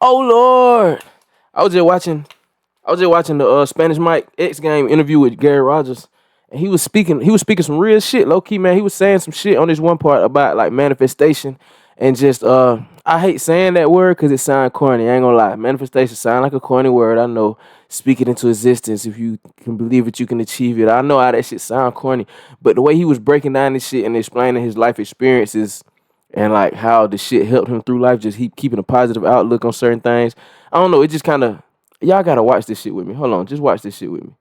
Oh Lord. I was just watching the Spanish Mike X game interview with Gary Rogers. And he was speaking some real shit, low key, man. He was saying some shit on this one part about like manifestation and just I hate saying that word because it sounds corny. I ain't gonna lie. Manifestation sound like a corny word. I know. Speak it into existence. If you can believe it, you can achieve it. I know how that shit sound corny. But the way he was breaking down this shit and explaining his life experiences and like how the shit helped him through life, just keeping a positive outlook on certain things. I don't know. It just kind of y'all gotta watch this shit with me. Hold on, just watch this shit with me.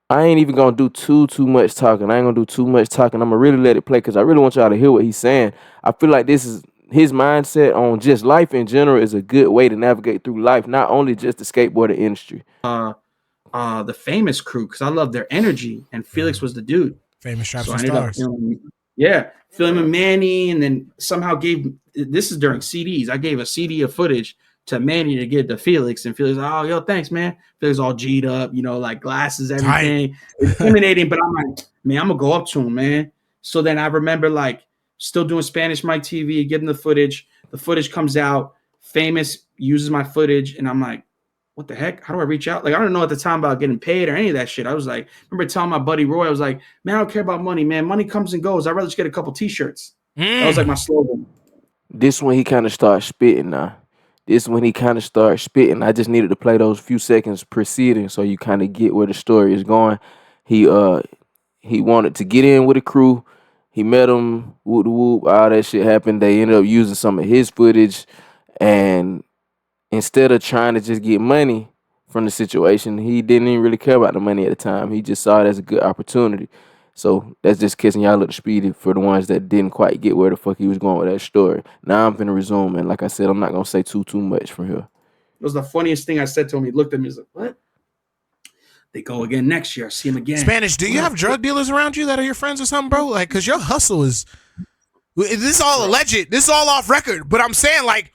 I ain't even gonna do too much talking. I ain't gonna do too much talking. I'm gonna really let it play because I really want y'all to hear what he's saying. I feel like this is his mindset on just life in general is a good way to navigate through life, not only just the skateboarding industry. The famous crew because I love their energy, and Felix was the dude. Famous Straps So I and ended up Stars. filming Manny, and then somehow gave this is during CDs. I gave a CD of footage to Manny to give to Felix, and Felix, oh yo, thanks, man. Felix all G'd up, like glasses, everything, intimidating. But I'm like, man, I'm gonna go up to him, man. So then I remember like still doing Spanish Mike TV, getting the footage. The footage comes out. Famous uses my footage, and I'm like, what the heck? How do I reach out? Like, I don't know at the time about getting paid or any of that shit. I was like, remember telling my buddy Roy, I was like, man, I don't care about money, man. Money comes and goes. I'd rather just get a couple t-shirts. That was like my slogan. This when he kind of starts spitting now. This when he kind of starts spitting. I just needed to play those few seconds preceding so you kind of get where the story is going. He wanted to get in with a crew. He met him, whoop whoop, all that shit happened. They ended up using some of his footage, and instead of trying to just get money from the situation, he didn't even really care about the money at the time. He just saw it as a good opportunity. So that's just kissing y'all up to speed for the ones that didn't quite get where the fuck he was going with that story. Now I'm finna resume, and like I said, I'm not gonna say too much from here. It was the funniest thing I said to him. He looked at me, he's like, what? They go again next year. I see him again. Spanish, do you have drug dealers around you that are your friends or something, bro? Like, cause your hustle is this is all alleged. This is all off record. But I'm saying, like,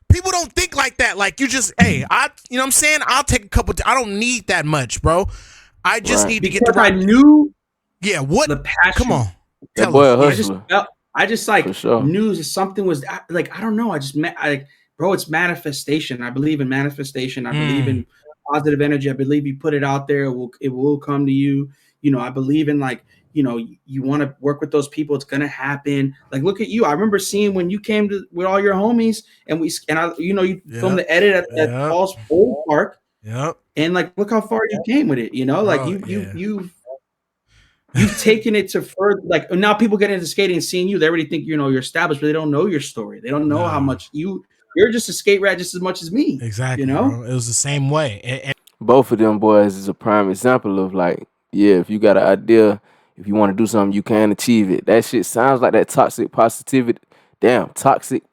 people don't think like that. Like, you just, hey, you know what I'm saying? I'll take a couple. I don't need that much, bro. I just need to get the right. I knew. Yeah, what? The passion. Come on. That boy a hustler. I just like sure. knew something was like, I don't know. Bro, it's manifestation. I believe in manifestation. I believe in positive energy. I believe you put it out there, it will come to you. I believe in like, you want to work with those people. It's going to happen. Like, look at you. I remember seeing when you came with all your homies and you filmed the edit at Paul's old park. Yep. And like, look how far you came with it. Like you've taken it to further. Like now people get into skating and seeing you, they already think, you're established, but they don't know your story. They don't know how much you're just a skate rat just as much as me. Exactly. Bro. It was the same way. And both of them boys is a prime example of like, yeah, if you got an idea, if you want to do something, you can achieve it. That shit sounds like that toxic positivity. Damn, toxic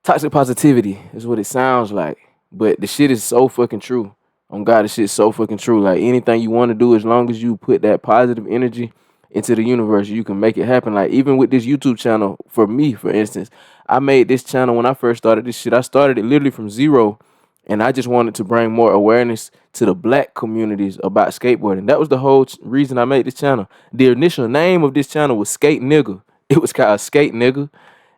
positivity is what it sounds like. But the shit is so fucking true. Oh God, this shit's so fucking true. Like anything you want to do, as long as you put that positive energy into the universe, you can make it happen. Like even with this YouTube channel, for me, for instance, I made this channel when I first started this shit. I started it literally from zero, and I just wanted to bring more awareness to the black communities about skateboarding. That was the whole reason I made this channel. The initial name of this channel was Skate Nigga. It was called Skate Nigga,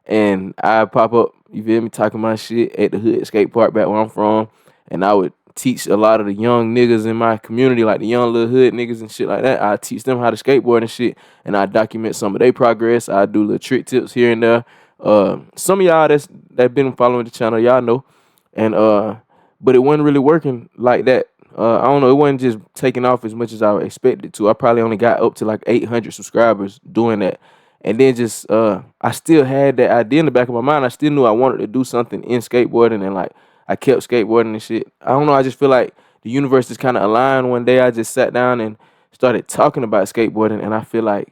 and I pop up, you feel me, talking my shit at the hood skate park back where I'm from, and I would teach a lot of the young niggas in my community, like the young little hood niggas and shit like that. I teach them how to skateboard and shit, and I document some of their progress. I do little trick tips here and there. Some of y'all that been following the channel, y'all know, and but it wasn't really working like that. I don't know, it wasn't just taking off as much as I expected it to. I probably only got up to like 800 subscribers doing that. And then just I still had that idea in the back of my mind. I still knew I wanted to do something in skateboarding, and like I kept skateboarding and shit. I don't know, I just feel like the universe just kind of aligned. One day I just sat down and started talking about skateboarding, and I feel like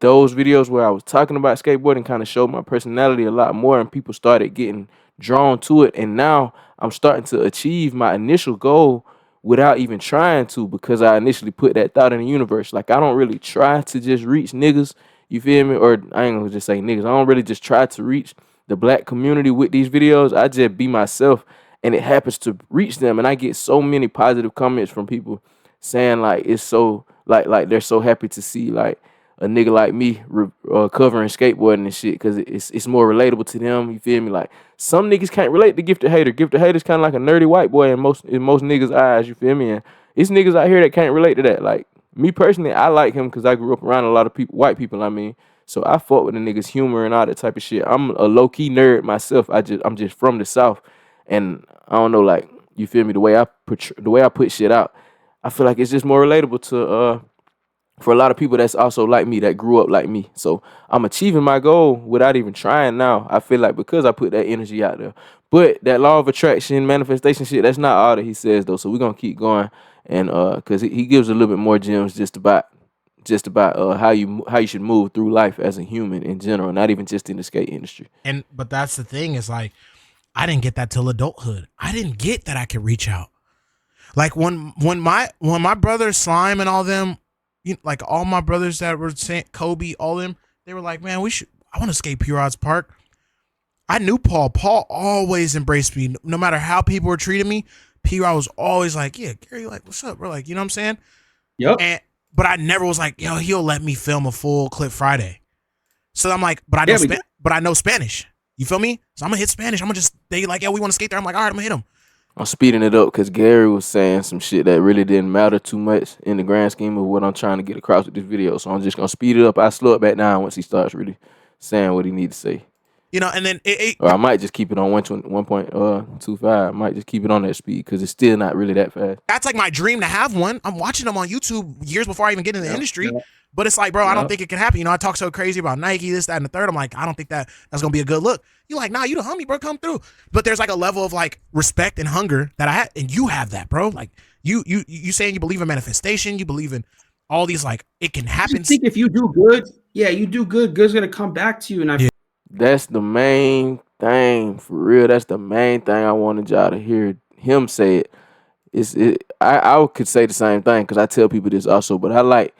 those videos where I was talking about skateboarding kind of showed my personality a lot more, and people started getting drawn to it. And now I'm starting to achieve my initial goal without even trying to, because I initially put that thought in the universe. Like I don't really try to just reach niggas, you feel me? Or I ain't gonna just say niggas. I don't really just try to reach the black community with these videos. I just be myself, and it happens to reach them. And I get so many positive comments from people saying like it's so like they're so happy to see like a nigga like me covering skateboarding and shit because it's more relatable to them. You feel me? Like some niggas can't relate to Gifted Hater. Gifted Hater's kind of like a nerdy white boy in most niggas' eyes. You feel me? And it's niggas out here that can't relate to that. Like me personally, I like him because I grew up around a lot of people, white people. I mean, so I fought with the niggas' humor and all that type of shit. I'm a low key nerd myself. I'm just from the South, and I don't know, like you feel me? The way I put shit out, I feel like it's just more relatable to for a lot of people that's also like me, that grew up like me. So I'm achieving my goal without even trying now. I feel like because I put that energy out there. But that law of attraction, manifestation shit, that's not all that he says though. So we're gonna keep going, and because he gives a little bit more gems just about how you should move through life as a human in general, not even just in the skate industry. But that's the thing is like, I didn't get that till adulthood. I didn't get that I could reach out. Like when my brother Slime and all them, like all my brothers that were Kobe, all them, they were like, man, I want to skate p.rod's park. I knew Paul. Paul always embraced me, no matter how people were treating me. p.rod was always like, yeah, Gary, like, what's up, bro? Like, you know what I'm saying? Yep. But I never was like, yo, he'll let me film a full clip Friday. So I'm like, but I know Spanish. You feel me? So I'm gonna hit Spanish. They like, yeah, we want to skate there. I'm like, all right, I'm gonna hit him. I'm speeding it up because Gary was saying some shit that really didn't matter too much in the grand scheme of what I'm trying to get across with this video. So I'm just gonna speed it up. I slow it back down once he starts really saying what he needs to say. And then or I might just keep it on 1.25. I might just keep it on that speed because it's still not really that fast. That's like my dream to have one. I'm watching them on YouTube years before I even get in the industry. Yep. But it's like, bro, I don't think it can happen. I talk so crazy about Nike, this, that, and the third. I'm like, I don't think that's gonna be a good look. You like, nah, you the homie, bro, come through. But there's like a level of like respect and hunger that I have, and you have that, bro. Like you saying you believe in manifestation, you believe in all these, like it can happen. I think if you do good, you do good. Good's gonna come back to you, and that's the main thing for real. That's the main thing I wanted y'all to hear him say it. I could say the same thing because I tell people this also, but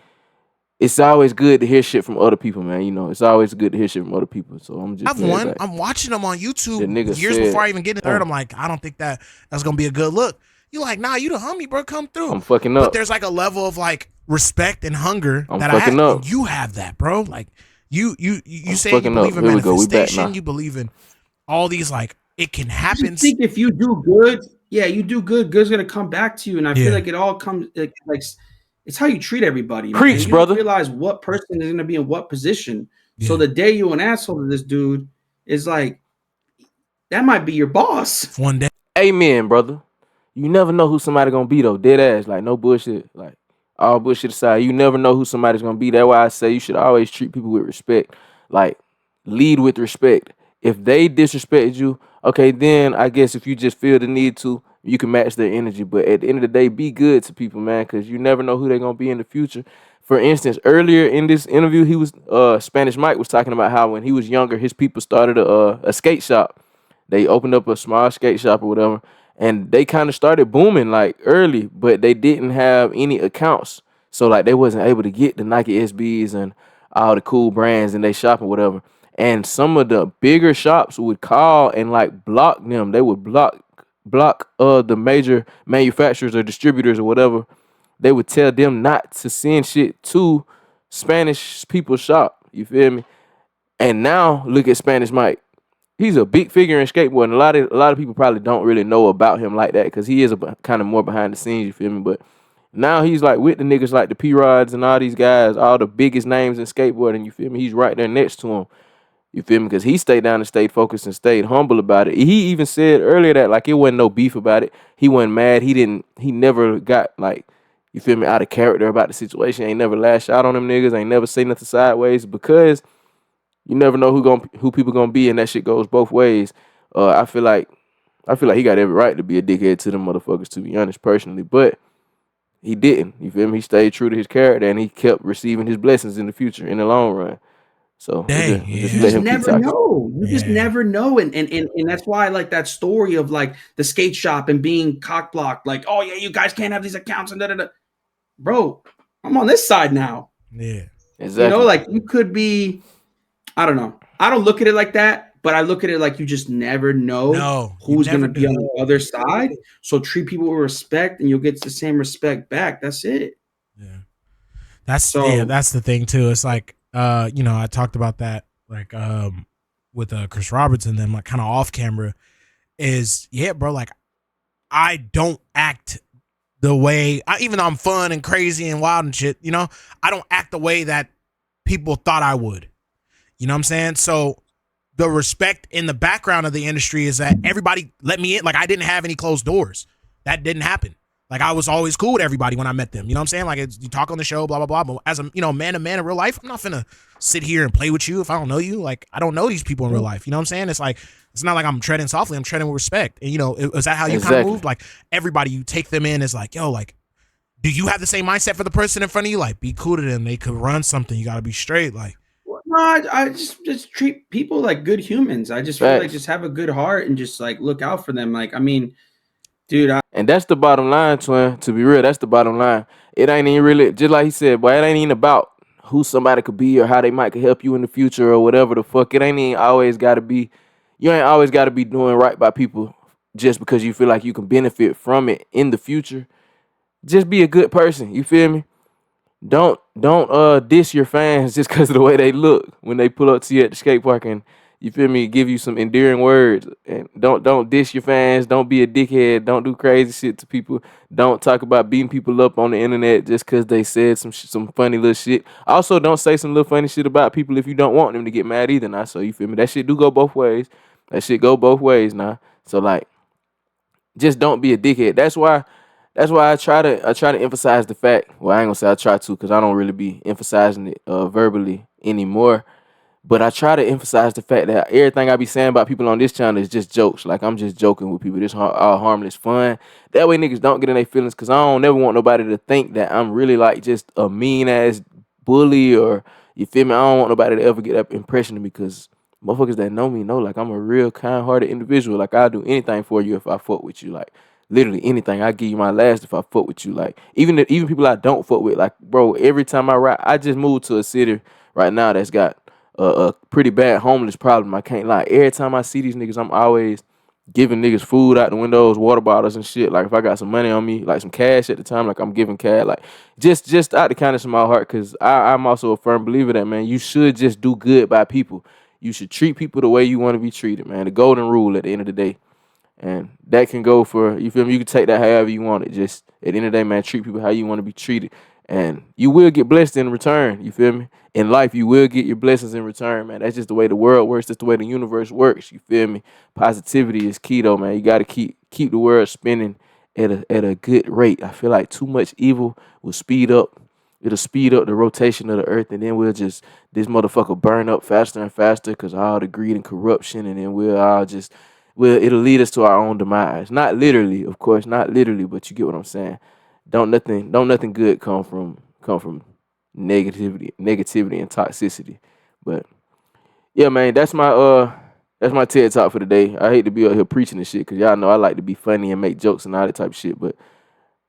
it's always good to hear shit from other people, man. It's always good to hear shit from other people. So I'm watching them on YouTube years before I even get in third. I'm like, I don't think that's gonna be a good look. You like, nah, you the homie, bro, come through. I'm fucking up. But there's like a level of like respect and hunger that I have. Up. You have that, bro. Like you say you believe in manifestation, you believe in all these, like it can happen. I think if you do good, you do good. Good's gonna come back to you, and I feel like it all comes like it's how you treat everybody. Preach, man. brother. You don't realize what person is going to be in what position. Yeah. So the day you an asshole to this dude is like, that might be your boss. One day. Amen, brother. You never know who somebody going to be, though. Dead ass. Like, no bullshit. Like, all bullshit aside, you never know who somebody's going to be. That's why I say you should always treat people with respect. Like, lead with respect. If they disrespect you, okay, then I guess if you just feel the need to, you can match their energy. But at the end of the day, be good to people, man, because you never know who they're going to be in the future. For instance, earlier in this interview, he was Spanish Mike was talking about how when he was younger, his people started a skate shop. They opened up a small skate shop or whatever, and they kind of started booming like early, but they didn't have any accounts. So like they wasn't able to get the Nike SBs and all the cool brands in their shop or whatever. And some of the bigger shops would call and like block them. They would block the major manufacturers or distributors or whatever. They would tell them not to send shit to Spanish people's shop. You feel me? And now look at Spanish Mike. He's a big figure in skateboarding. A lot of people probably don't really know about him like that because he is kind of more behind the scenes. You feel me? But now he's like with the niggas like the p.rods and all these guys, all the biggest names in skateboarding. You feel me? He's right there next to him. You feel me? Because he stayed down and stayed focused and stayed humble about it. He even said earlier that like it wasn't no beef about it. He wasn't mad. He never got like, you feel me, out of character about the situation. Ain't never lashed out on them niggas. Ain't never say nothing sideways because you never know who people gonna be, and that shit goes both ways. I feel like he got every right to be a dickhead to them motherfuckers, to be honest, personally. But he didn't. You feel me? He stayed true to his character and he kept receiving his blessings in the future, in the long run. So you just never know. You just never know. And that's why I like that story of like the skate shop and being cock blocked, like, oh yeah, you guys can't have these accounts and da. Bro, I'm on this side now. Yeah. Exactly. Like you could be, I don't know. I don't look at it like that, but I look at it like you just never know who's gonna be on the other side. So treat people with respect and you'll get the same respect back. That's it. Yeah. That's So that's the thing too. It's like I talked about that like with Chris Roberts and them like kind of off camera is bro, like I don't act the way even though I'm fun and crazy and wild and shit, I don't act the way that people thought I would. You know what I'm saying? So the respect in the background of the industry is that everybody let me in. Like I didn't have any closed doors. That didn't happen. Like I was always cool with everybody when I met them. You know what I'm saying? Like you talk on the show, blah, blah, blah. But as a man to man in real life, I'm not finna sit here and play with you if I don't know you. Like I don't know these people in real life. You know what I'm saying? It's like it's not like I'm treading softly. I'm treading with respect. And is that how you kind of moved? Like everybody, you take them in as like, yo, like, do you have the same mindset for the person in front of you? Like, be cool to them. They could run something. You got to be straight. Like, no, I just treat people like good humans. I just feel like just have a good heart and just like look out for them. Like, I mean, dude. And that's the bottom line, twin. To be real, that's the bottom line. It ain't even really, just like he said, boy, it ain't even about who somebody could be or how they might could help you in the future or whatever the fuck. It ain't even always got to be, you ain't always got to be doing right by people just because you feel like you can benefit from it in the future. Just be a good person. You feel me? Don't diss your fans just because of the way they look when they pull up to you at the skate park and, you feel me, give you some endearing words. And don't diss your fans. Don't be a dickhead. Don't do crazy shit to people. Don't talk about beating people up on the internet just because they said some funny little shit. Also, don't say some little funny shit about people if you don't want them to get mad either now. So you feel me? That shit do go both ways. That shit go both ways now. So like, just don't be a dickhead. That's why I try to emphasize the fact. Well, I ain't gonna say I try to because I don't really be emphasizing it verbally anymore. But I try to emphasize the fact that everything I be saying about people on this channel is just jokes. Like, I'm just joking with people. This all harmless fun. That way niggas don't get in their feelings because I don't never want nobody to think that I'm really like just a mean-ass bully or, you feel me? I don't want nobody to ever get that impression of me because motherfuckers that know me know, like, I'm a real kind-hearted individual. Like, I'll do anything for you if I fuck with you. Like, literally anything. I give you my last if I fuck with you. Like, even people I don't fuck with. Like, bro, every time I ride, I just moved to a city right now that's got a pretty bad homeless problem. I can't lie. Every time I see these niggas, I'm always giving niggas food out the windows, water bottles and shit. Like if I got some money on me, like some cash at the time, like I'm giving cash. Like just out the kindness of my heart, because I'm also a firm believer that, man, you should just do good by people. You should treat people the way you want to be treated, man. The golden rule at the end of the day. And that can go for, you feel me? You can take that however you want it. Just at the end of the day, man, treat people how you want to be treated. And you will get blessed in return. You feel me? In life, you will get your blessings in return, man. That's just the way the world works. That's the way the universe works. You feel me? Positivity is key, though, man. You got to keep the world spinning at a good rate. I feel like too much evil will speed up. It'll speed up the rotation of the earth, and then this motherfucker burn up faster and faster because all the greed and corruption, and then it'll lead us to our own demise. Not literally, of course, not literally, but you get what I'm saying. Don't nothing good come from negativity and toxicity. But yeah, man, that's my TED Talk for today. I hate to be out here preaching and shit because y'all know I like to be funny and make jokes and all that type of shit. But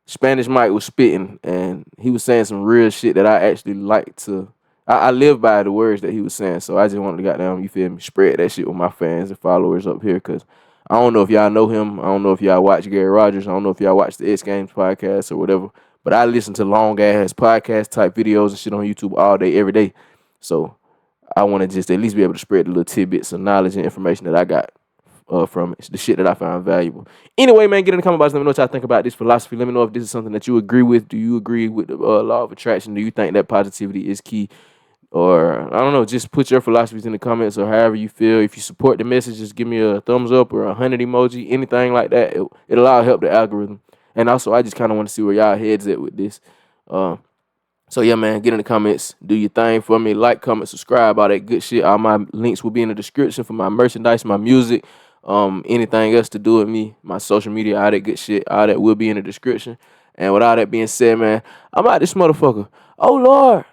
Spanish Mike was spitting and he was saying some real shit that I actually like to. I live by the words that he was saying, so I just wanted to goddamn, you feel me, spread that shit with my fans and followers up here because I don't know if y'all know him. I don't know if y'all watch Gary Rogers. I don't know if y'all watch the xgames podcast or whatever. But I listen to long ass podcast type videos and shit on YouTube all day, every day. So I want to just at least be able to spread the little tidbits of knowledge and information that I got from it, the shit that I found valuable. Anyway, man, get in the comment box. Let me know what y'all think about this philosophy. Let me know if this is something that you agree with. Do you agree with the law of attraction? Do you think that positivity is key? Or, I don't know, just put your philosophies in the comments or however you feel. If you support the message, just give me a thumbs up or 100 emoji, anything like that. It'll all help the algorithm. And also, I just kind of want to see where y'all heads at with this. So, yeah, man, get in the comments. Do your thing for me. Like, comment, subscribe, all that good shit. All my links will be in the description for my merchandise, my music, anything else to do with me, my social media, all that good shit. All that will be in the description. And with all that being said, man, I'm out this motherfucker. Oh, Lord.